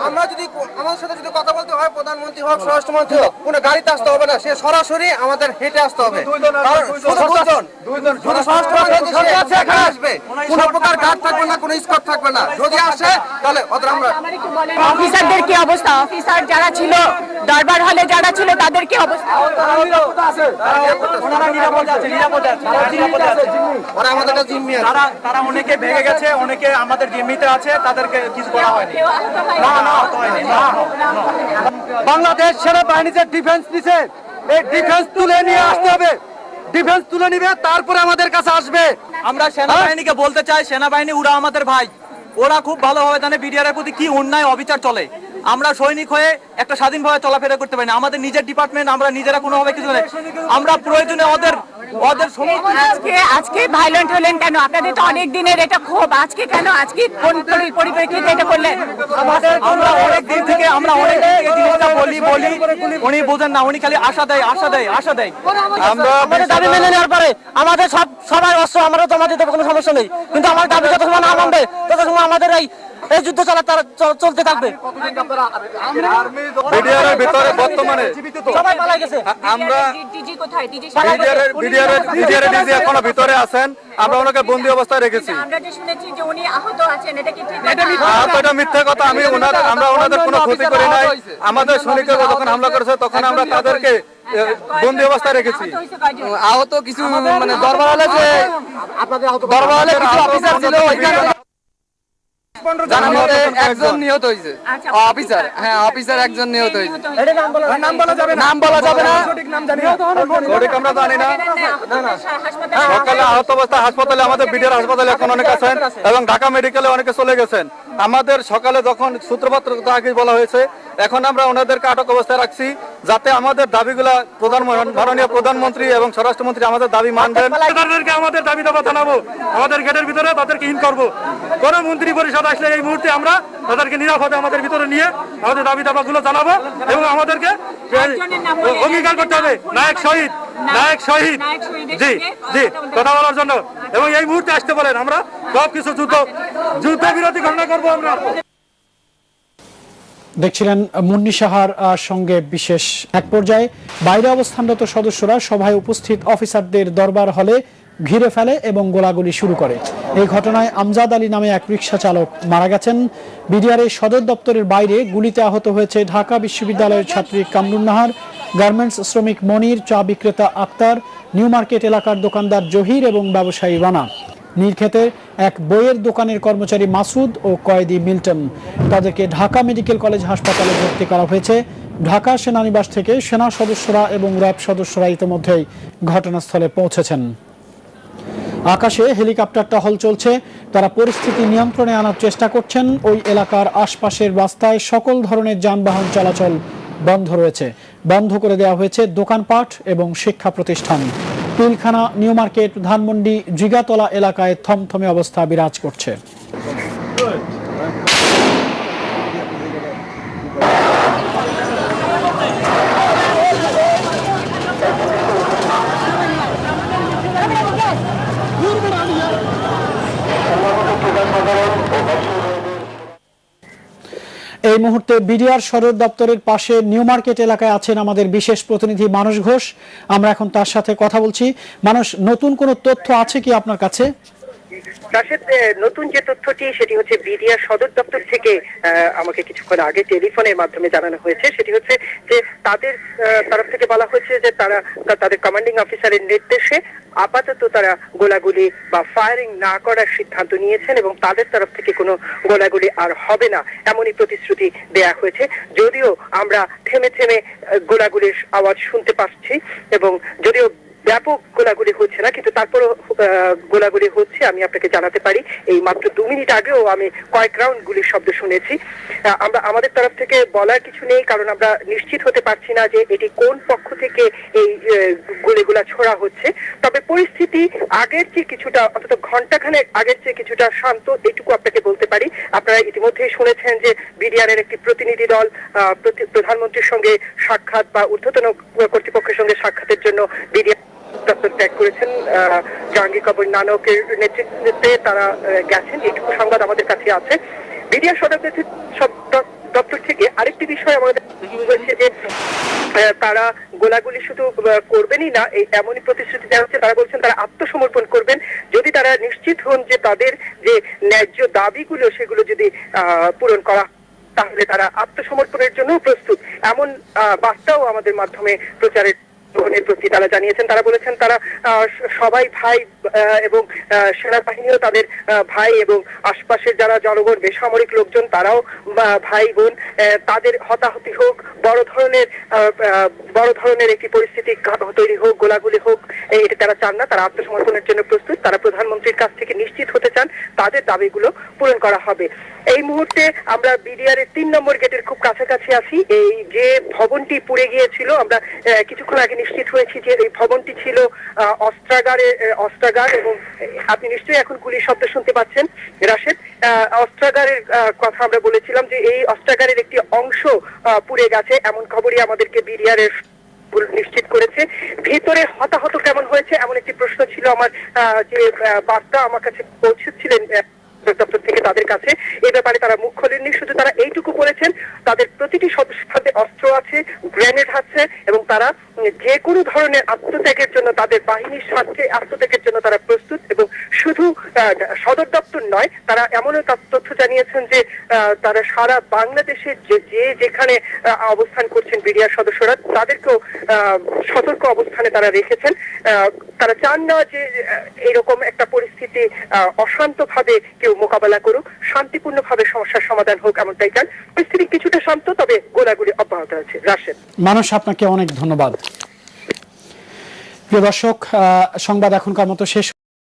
আমরা যদি আমাদের সাথে যদি কথা বলতে হয় প্রধানমন্ত্রী হোক স্বরাষ্ট্রমন্ত্রী হোক কোনো গাড়িতে আসতে হবে না, সে সরাসরি আমাদের হেঁটে আসতে হবে। কারণ শুধু স্বরাষ্ট্রমন্ত্রী আসবে, কোনো প্রকার গার্ড থাকবে না, কোনো স্কট থাকবে না। যদি আসে তাহলে ওদের আমরা অফিসারদের কি অবস্থা, অফিসার যারা ছিল দরবার হলে যারা ছিল তাদের কি অবস্থা? ওরা আমাদের কাছে জিম্মি আছে, তারা অনেকে ভেঙে গেছে, অনেকে আমাদের জিম্মিতে আছে, তাদেরকে কিছু করা হয়নি। বাংলাদেশ সেনাবাহিনী যে ডিফেন্স নিছে, এই ডিফেন্স তুলে নিয়ে আসতে হবে। ডিফেন্স তুলে নিবে, তারপরে আমাদের কাছে আসবে। আমরা সেনাবাহিনীকে বলতে চাই, সেনাবাহিনী ওরা আমাদের ভাই, ওরা খুব ভালোভাবে জানে বিডিআর এর প্রতি কি অন্যায় অবিচার চলে। আমরা সৈনিক হয়ে একটা স্বাধীনভাবে চলাফেরা করতে পারি না, আমাদের নিজের ডিপার্টমেন্ট, আমরা নিজেরা কোনোভাবে কিছু নেই। আমরা প্রয়োজনে ওদের আজকে ভায়োলেন্ট হলেন কেন? আপনাদের তো অনেক দিনের এটা ক্ষোভ, আজকে কেন? আজকে কোন পরিপ্রেক্ষিতে এটা করলেন? আমরা অনেক দিন থেকে বলি, উনি বোঝেন না, উনি খালি আশা দেয়। আমরা আমাদের দাবি মেনে নেওয়ার পরে আমাদের সবাই অস্ত্র, আমরা জমা দিতে কোনো সমস্যা নেই, কিন্তু আমার দাবি যত সময় না মানবে তত সময় আমাদের এই যুদ্ধ চলতে থাকবে। বিডিআরের ভিতরে বর্তমানে সবাই পালাই গেছে। আমরা ডিজি কোথায়? বিডিআরের ডিজি এখনো ভিতরে আছেন, আমরা ওনাকে বন্দী অবস্থায় রেখেছি। আমরা যে শুনেছি যে উনি আহত আছেন, এটা কি ঠিক? এটা মিথ্যা কথা। আমরা ওনাদের কোনো ক্ষতি করি নাই। আমাদের সৈনিকরা যখন হামলা করেছে তখন আমরা তাদেরকে বন্দী অবস্থায় রেখেছি। আহত কিছু মানে দরবার হলে যে কিছু অফিসার ছিল, একজন নিহত হয়েছে। অফিসার, হ্যাঁ অফিসার একজন নিহত হয়েছে। নাম বলা যাবে না, সঠিক নাম জানি না, সঠিক আমরা জানি না। সকালে আহত অবস্থায় হাসপাতালে, আমাদের বিডিআর হাসপাতালে এখন অনেক আছেন এবং ঢাকা মেডিকেলে অনেকে চলে গেছেন। আমাদের সকালে যখন সূত্রপাত আগে বলা হয়েছে, এখন আমরা ওনাদেরকে আটক অবস্থায় রাখছি, যাতে আমাদের দাবিগুলা মাননীয় প্রধানমন্ত্রী এবং স্বরাষ্ট্রমন্ত্রী আমাদের দাবি মানবেন। আমাদের দাবি দাবা জানাবো, আমাদের গেটের ভিতরে তাদেরকে ইন করবো। কোন মন্ত্রী পরিষদ আসলে এই মুহূর্তে আমরা তাদেরকে নিরাপদে আমাদের ভিতরে নিয়ে আমাদের দাবি দাবা গুলো জানাবো এবং আমাদেরকে অঙ্গীকার করতে হবে নায়ক শহীদ জি কথা বলার জন্য, এবং এই মুহূর্তে আসতে বলেন। আমরা সবকিছু যুদ্ধ বিরতি ঘোষণা করবো। আমরা দেখছিলেন মুন্নি সাহার সঙ্গে বিশেষ এক পর্যায়ে বাইরে অবস্থানরত সদস্যরা সভায় উপস্থিত অফিসারদের দরবার হলে ঘিরে ফেলে এবং গোলাগুলি শুরু করে। এই ঘটনায় আমজাদ আলী নামে এক রিকশা চালক মারা গেছেন। বিডিআরের সদর দপ্তরের বাইরে গুলিতে আহত হয়েছে ঢাকা বিশ্ববিদ্যালয়ের ছাত্রী কামরুন নাহার, গার্মেন্টস শ্রমিক মনির, চা বিক্রেতা আক্তার, নিউ মার্কেট এলাকার দোকানদার জহির এবং ব্যবসায়ী রানা। নীলক্ষেতের এক বইয়ের দোকানের কর্মচারী মাসুদ ও কয়েদি মিল্টন। তাদেরকে ঢাকা মেডিকেল কলেজ হাসপাতালে ভর্তি করা হয়েছে। ঢাকা সেনানিবাস থেকে সেনা সদস্যরা এবং র্যাব সদস্যরা ইতিমধ্যেই ঘটনাস্থলে পৌঁছেছেন। আকাশে হেলিকপ্টার টহল চলছে, তারা পরিস্থিতি নিয়ন্ত্রণে আনার চেষ্টা করছেন। ওই এলাকার আশপাশের রাস্তায় সকল ধরনের যানবাহন চলাচল বন্ধ রয়েছে। বন্ধ করে দেওয়া হয়েছে দোকানপাট এবং শিক্ষা প্রতিষ্ঠান। পিলখানা, নিউ মার্কেট, ধানমন্ডি, জিগাতলা এলাকায় থমথমে অবস্থা বিরাজ করছে। এই মুহূর্তে বিডিআর সদর দপ্তরের পাশে নিউ মার্কেট এলাকায় আছেন আমাদের বিশেষ প্রতিনিধি মানস ঘোষ। আমরা এখন তার সাথে কথা বলছি। মানস, নতুন কোনো তথ্য আছে কি আপনার কাছে? নতুন যে তথ্যটি সেটি হচ্ছে বিডিআর সদর দপ্তর থেকে আমাকে কিছুক্ষণ আগে টেলিফোনের মাধ্যমে জানানো হয়েছে। সেটি হচ্ছে যে তাদের তরফ থেকে বলা হয়েছে যে তারা তাদের কমান্ডিং অফিসারের নির্দেশে আপাতত তারা গোলাগুলি বা ফায়ারিং না করার সিদ্ধান্ত নিয়েছেন এবং তাদের তরফ থেকে কোনো গোলাগুলি আর হবে না, এমনই প্রতিশ্রুতি দেয়া হয়েছে। যদিও আমরা থেমে থেমে গোলাগুলির আওয়াজ শুনতে পাচ্ছি এবং যদিও ব্যাপক গোলাগুলি হচ্ছে না, কিন্তু তারপরও গোলাগুলি হচ্ছে। আমি আপনাকে জানাতে পারি এই মাত্র 2 মিনিট আগেও আমি কয়েক রাউন্ড গুলির শব্দ শুনেছি। আমরা আমাদের তরফ থেকে বলার কিছু নেই, কারণ আমরা নিশ্চিত হতে পারছি না যে এটি কোন পক্ষ থেকে এই গুলিগুলা ছোড়া হচ্ছে। তবে পরিস্থিতি আগের চেয়ে কিছুটা, অন্তত ঘন্টাখানেক আগের চেয়ে কিছুটা শান্ত, এইটুকু আপনাকে বলতে পারি। আপনারা ইতিমধ্যেই শুনেছেন যে বিডিআর এর একটি প্রতিনিধি দল প্রধানমন্ত্রীর সঙ্গে সাক্ষাৎ বা ঊর্ধ্বতন কর্তৃপক্ষের সঙ্গে সাক্ষাতের জন্য বিডিআর দপ্তর ত্যাগ করেছেন। জাহাঙ্গীর কবির নানকের নেতৃত্বে তারা গেছেন, এইটুকু সংবাদ আমাদের কাছে আছে। বিডিআর সদর দপ্তর থেকে আরেকটি বিষয় আমাদের হয়েছে যে তারা গোলাগুলি শুধু করবেনই না, এই এমনই প্রতিশ্রুতি দেওয়া হচ্ছে। তারা বলছেন তারা আত্মসমর্পণ করবেন যদি তারা নিশ্চিত হন যে তাদের যে ন্যায্য দাবিগুলো সেগুলো যদি পূরণ করা, তাহলে তারা আত্মসমর্পণের জন্য প্রস্তুত। এমন বার্তাও আমাদের মাধ্যমে প্রচারের গ্রহণের প্রতি তারা জানিয়েছেন। তারা বলেছেন তারা সবাই ভাই এবং সেনাবাহিনীও তাদের ভাই, এবং আশপাশের যারা জনগণ বেসামরিক লোকজন তারাও ভাই বোন। তাদের হতাহতি হোক, বড় ধরনের একটি পরিস্থিতি তৈরি হোক, গোলাগুলি হোক, এটা তারা চান না। তারা আত্মসমর্পণের জন্য প্রস্তুত। তারা প্রধানমন্ত্রীর কাছ থেকে নিশ্চিত হতে চান তাদের দাবিগুলো পূরণ করা হবে। এই মুহূর্তে আমরা বিডিআর এর 3 নম্বর গেটের খুব কাছাকাছি আছি। এই যে ভবনটি পুড়ে গিয়েছিল, আমরা কিছুক্ষণ আগে নিশ্চিত হয়েছি যে এই ভবনটি ছিল অস্ত্রাগার, এবং আপনি নিশ্চয়ই এখন গুলির শব্দ শুনতে পাচ্ছেন রাশেদ। অস্ত্রাগারের কথা আমরা বলেছিলাম যে এই অস্ত্রাগারের একটি অংশ পুড়ে গেছে, এমন খবরই আমাদেরকে বিডিআর এর নিশ্চিত করেছে। ভিতরে হতাহত কেমন হয়েছে এমন একটি প্রশ্ন ছিল আমার, যে বার্তা আমার কাছে পৌঁছেছিলেন দপ্তর থেকে তাদের কাছে। এই ব্যাপারে তারা মুখ খোলেননি, শুধু তারা এইটুকু বলেছেন তাদের প্রতিটি সদস্যের হাতে অস্ত্র আছে, গ্রেনেড আছে, এবং তারা যে কোনো ধরনের আত্মত্যাগের জন্য, তাদের বাহিনীর স্বার্থে আত্মত্যাগের জন্য তারা প্রস্তুত। এবং শুধু সদর দপ্তর নয়, তারা এমন তথ্য জানিয়েছেন যে তারা সারা বাংলাদেশে যেখানে অবস্থান করছেন বিডিআর সদস্যরা, তাদেরকেও সতর্ক অবস্থানে তারা রেখেছেন। তারা চান না যে এরকম একটা পরিস্থিতি অশান্তভাবে কেউ মোকাবেলা করুক, শান্তিপূর্ণভাবে সমস্যার সমাধান হোক, এমনটাই চান। পরিস্থিতি কিছুটা শান্ত, তবে গোলাগুলি অব্যাহত আছে। রাশেদ, মানুষ, আপনাকে অনেক ধন্যবাদ। প্রিয় দর্শক, সংবাদ এখনকার মতো শেষ।